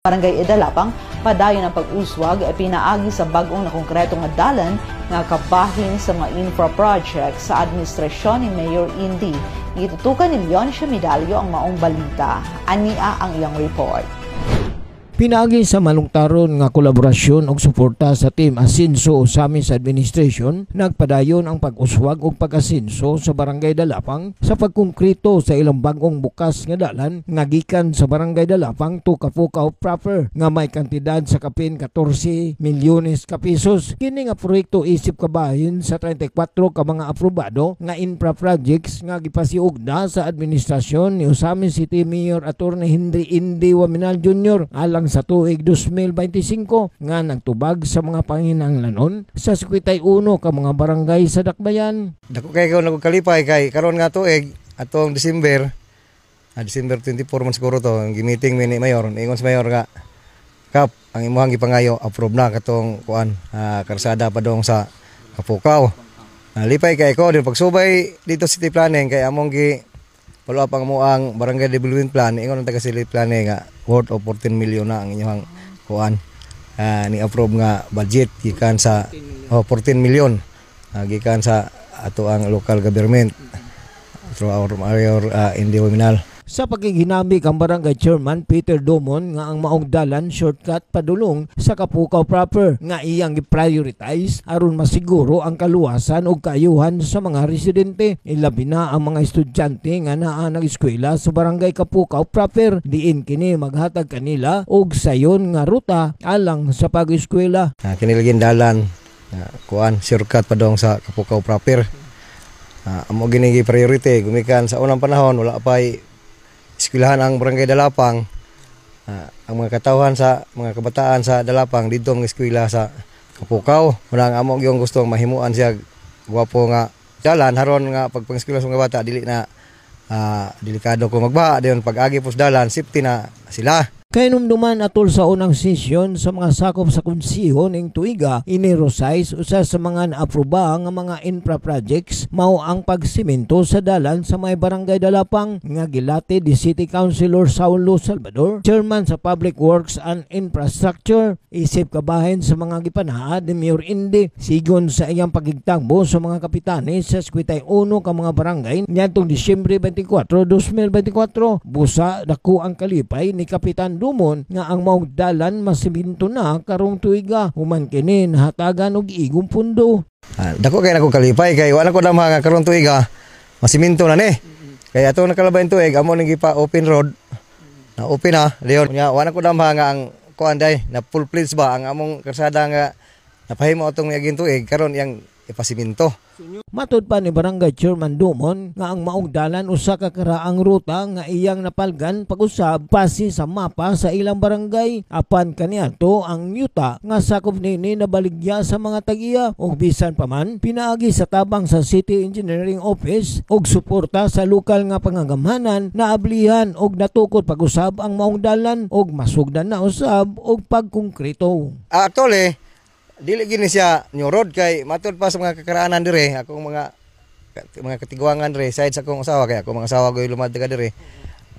Barangay Idalapang, padayon ang pag-uswag ay pinaagi sa bagong na konkreto nga dalan nga kabahin sa mga infra project sa administrasyon ni Mayor Indy. Itutukan ni Leoncia Medallo ang maong balita. Ania ang iyang report. Pinaagi sa malungtaron nga kolaborasyon og suporta sa Team Asinso Osamis Administration, nagpadayon ang pag-uswag og pag-asinso sa Barangay Dalapang sa pagkonkrito sa ilang bagong bukas nga dalan nga gikan sa Barangay Dalapang to Kapukaw proper nga may kantidad sa kapin 14 milyones ka pesos. Kini nga proyekto isip kabahin sa 34 ka mga aprobado nga infra projects nga gipasiugda sa administrasyon ni Osamis City Mayor Atty. Henry Indy Waminal Jr. alang sa tuig 2025 nga nagtubag sa mga panginahanglanon sa 51 ka mga barangay sa Dakbayan. Dako kay ko nagkalipay kay karon nga tuig atong December 24 man siguro to gimiting ni Mayor ingon sa Mayor nga kap ang imuhang gipangayo approve na katong kuan karsada padong sa Kapukaw. Lipay kay ko din pagsubay dito city planning kay among gi follow up ang muang barangay development plan ingon ang taga city planning nga worth of 14 million na ang inyong kuan ni approve nga budget gikan sa 14 million gikan sa ato ang local government through our Mayor Indy Waminal. Sa paghihinamig ang barangay chairman Peter Domon nga ang maong dalan shortcut padulong sa Kapukaw proper nga iyang i-prioritize aron masiguro ang kaluwasan ug kaayuhan sa mga residente. Ilabi na ang mga estudyante nga naa nag-eskwela sa barangay Kapukaw proper, diin kini maghatag kanila og sayon nga ruta alang sa pag-eskwela. Kini lagi dalan kuan shortcut padong sa Kapukaw proper. Amo gini priority gumikan sa unang panahon wala pay eskwelahan ang Barangay Dalapang. Ang mga katawhan sa mga kabataan sa Dalapang dito ang eskwela sa Kapukaw. Muna ang amo yung gusto mahimuan siya gwapo nga dalan haron nga pagpang-eskwela sa mga bata dili na delikado ko magbaha diyon pag-agi pos dalan safety na sila. Kay numduman atol sa unang sesyon sa mga sakop sa konsiho ning tuiga, inirosize usa sa mga naaproba nga mga infra projects mao ang pagsimento sa dalan sa may Barangay Dalapang nga gilati di City Councilor Saulo Salvador, Chairman sa Public Works and Infrastructure, isip kabahin sa mga gipanaad ni Mayor Indy sigon sa iyang pagigtangbo sa mga kapitanes sa 51 ka mga barangay niadtong Disyembre 24, 2024. Busa dako ang kalipay ni Kapitan Dumon nga ang maong dalan masiminto na karong tuiga human kini nahatagan og igong pundo. Dako kay nako kalipay kay wala ko na mga karong tuiga masiminto na ni. Kay ato nakalabayan tuig amo ning gipa open road. Na open na leon nya wala ko na mga ang kuan day na full plates ba ang among karsada nga napahimo atong miaging tuig karon yang ipasiminto. Matud pa ni Barangay Chairman Dumon nga ang maong dalan usa ka karaang ruta nga iyang napalgan pag-usab pasi sa mapa sa ilang barangay. Apan kaniadto ang yuta nga sakop nini nabaligya sa mga tag-iya ug bisan pa man pinaagi sa tabang sa City Engineering Office og suporta sa lokal nga pangagamhanan na ablihan og natukod pag-usab ang maong dalan og masugdan na usab og pagkonkrito. Actually dili gini siya new road kay matud pa sa mga kakaraanan dire akong mga katigwangan dire side sa akong asawa kay ako mga asawa ko lumad ka dire.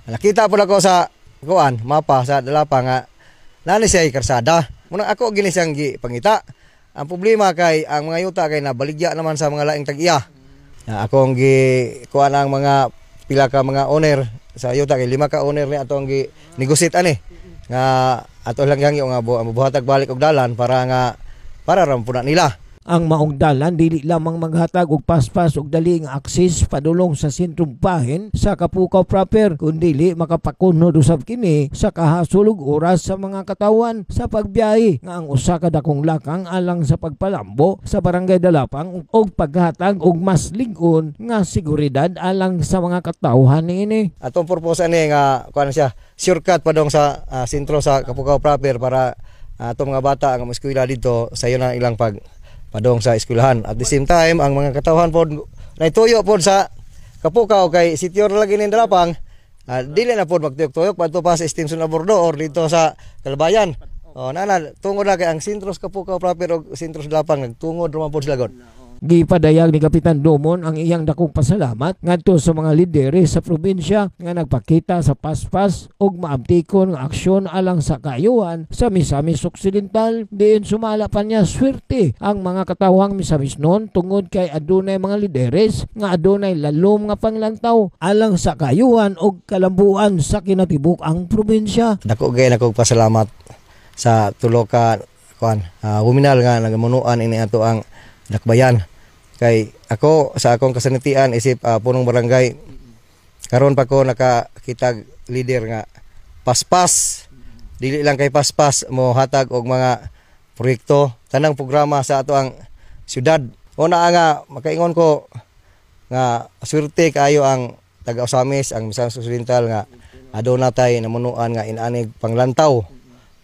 Nakita pud ako sa kuan mapa sa Dalapang nga nani siya karsada. Muna ako gini siyang gipangita. Ang problema kay ang mga yuta kay nabaligya naman sa mga laing tag-iya. Akong gi kuan ang mga pila ka mga owner sa yuta kay 5 ka owner ni atong gi negotiate ani nga ato lang yang nga buhatag balik og dalan para rampuna nila. Ang maong dalan dili lamang maghatag og paspas og dali nga akses padulong sa sentrong bahin sa Kapukaw proper kundi makapakunod usab kini sa kahasulog oras sa mga katawan sa pagbiyahe nga ang usa ka dakong lakang alang sa pagpalambo sa Barangay Dalapang og paghatag og mas lig-on nga seguridad alang sa mga katawhan niini. Atong purpose ani nga kuan siya shortcut padong sa sentro sa Kapukaw proper para atong mga bata ang eskwela dito sayo na ilang padong sa eskwelahan. At the same time ang mga katawhan pod naituyo pod sa Kapukaw kay sityor lagi ning Dalapang dili na pod magtuyok-tuyok padto pa sa extension na Bordo or dito sa Kalbayan. Nana tungod na kay ang sentro sa Kapukaw proper og sentro sa Dalapang nagtungod ra man pod sila god. Gipadayag ni Kapitan Domon ang iyang dakong pasalamat ngadto sa mga lideres sa probinsya nga nagpakita sa paspas ug maabtikon nga aksyon alang sa kaayuhan sa Misamis Occidental. Diin sumala pa niya swerte ang mga katawhang Misamis noon tungod kay adunay mga lideres nga adunay lalom nga panglantaw alang sa kaayuhan ug kalambuan sa kinatibuk ang probinsya. Dako gay nako pasalamat sa tulo ka huminal nga nagamunuan ini ato ang dakbayan. Kay ako sa akong kasanitian isip punong barangay karon pa ko nakakitag leader nga paspas dili lang kay paspas mo hatag og mga proyekto tanang programa sa ato ang syudad. Una nga makaingon ko nga swerte kayo ang taga Osamis ang Misamis Occidental nga aduna tay namunuan nga inanig panglantaw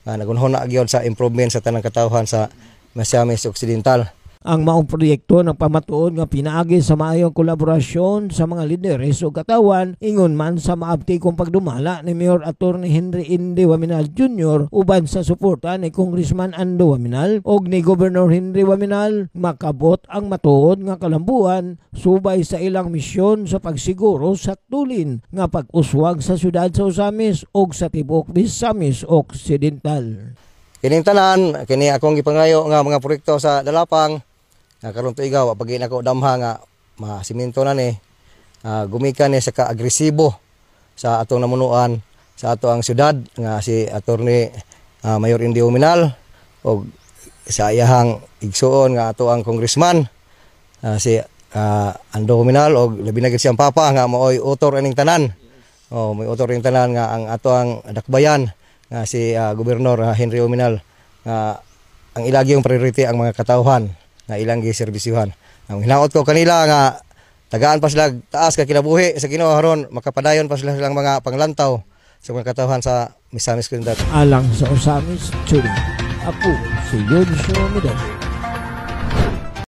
nga nagunhon na gyud sa improvement sa tanang katawhan sa Misamis Occidental. Ang maong proyekto ng pamatuod nga pinaagi sa maayong kolaborasyon sa mga lideres o katawan ingon man sa maabtikong pagdumala ni Mayor Attorney Henry Indi Waminal Jr. uban sa suporta ni Congressman Ando Waminal og ni Governor Henry Waminal makabot ang matuod nga kalambuan subay sa ilang misyon sa pagsiguro sa tulin nga pag-uswag sa syudad sa Osamis og sa tibok Misamis Occidental. Kining tanan kini akong gipangayo nga mga proyekto sa Dalapang nga karon tuigaw pag ako damha nga masiminto na ni gumikan ni sa kaagresibo sa atong namunuan sa ato ang syudad nga si Attorney Mayor Indi Waminal og sa iyahang igsuon nga ato ang congressman si Ando Waminal og labi na gid siyang papa nga maoy utor aning tanan. May utor ning tanan nga ang ato ang dakbayan nga si Gobernador Henry Waminal nga ang ilagi yung priority ang mga katawhan nga ilang giserbisyuhan. Ang hinaot ko kanila nga tagaan pa sila taas ka kinabuhi sa Ginoo haron makapadayon pa sila silang mga panglantaw sa mga katawhan sa Misamis Occidental. Alang sa Osamis, Churi. Ako si Yonsho Medal.